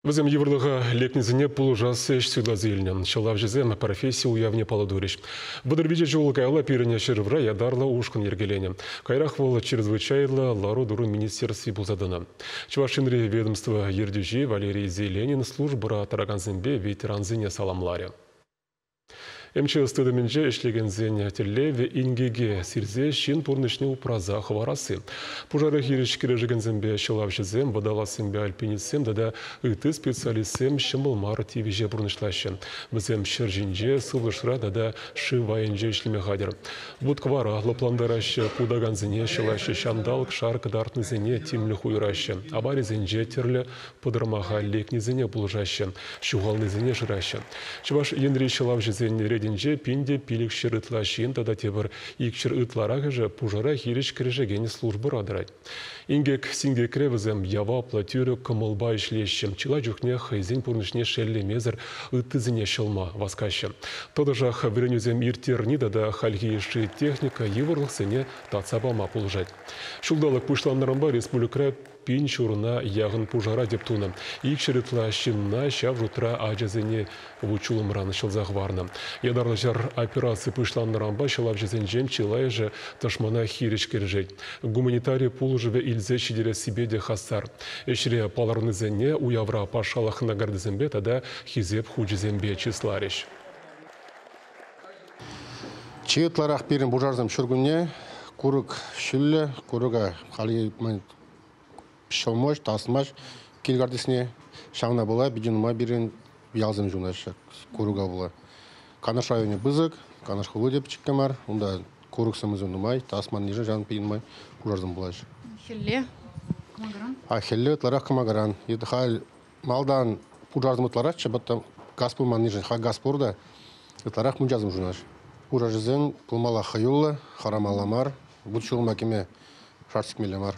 Візем еврлыға лекнезіне пұл жасы шсюда зелінен. Шалав жезем профессия уявне паладуриш. Бұдырбеже жолғайла періне шырвра ядарла ушқын ергелене. Кайрақ вол чрезвычайлы лару дуру министерстве бұлзадына. Чувашинри ведомство ердюжи Валерий Зеленин службыра тараганзенбе ветеранзине саламларе. МЧС тыдымынже ішлеген зен телеве ингеге сирзе шин пурнышне упраза хварасы. Пужары хиришкері жігінзенбе шылавшызем, вадаласымбе альпинисем, дада ыты специалистсем шымылмар тивеже пурнышлашы. Бізем шыржинже сылышра дада шывайынже ішлеме хадер. Бұд квара лапландарашы пудаганзене шылашы шандалк шарк дартнызене тимлі хуйрашы. Абарезенже терлі пыдырмаға лекнезене бұлжашы. Шуғалнызене жырашы. Чываш енри шылавшызен Денже пинде пилик шырытла шин, тада тебір икшір ытларағы же пужара хириш кірежеген службы радырай. Ингек синге кревізем ява платюры кымылба ішлешім. Чила жүхне хайзен пурнышне шелле мезір ыттызіне шылма васкашы. Тода жақ вірінюзем иртерни дада хальгейші техника еврлық сене тацабама пулжать. Шулдалық пушландарымба республика пин шурына яғын пужара деп туны. Икшірітла шинна шав жутра ажазыне вучулымраны шылзақ варны. Ядарлы жар операция пышландарамба шылап жезен жем чилай же ташмана хириш кережет. Гуманитарий пул живе илзе шидере себе де хастар. Эшре паларны зене уявра пашалах нагардызембе тада хизеп худжизембе числариш. Чиетларах пирин бужарзам шургуне, курык шүлле, курыга хали шылмош, тасмаш, келгардысне шаңна бола, биденума бирин ялзым жунаш, курыга бола. Канаш районе бызык, канаш хулу деп чиккемар, онда курык самызын нумай, тасман ниже жан пейнмай, бужарзам болаш. Хелле, камагаран? Хелле тларах камагаран. Еді хал малдан бужарзам тларах, чабатта газ пулман ниже, ха газ порда, тларах мунжазым жунаш. Бужарзен пулмала хаюлла, харамаламар, будшул макиме шарсик милямар.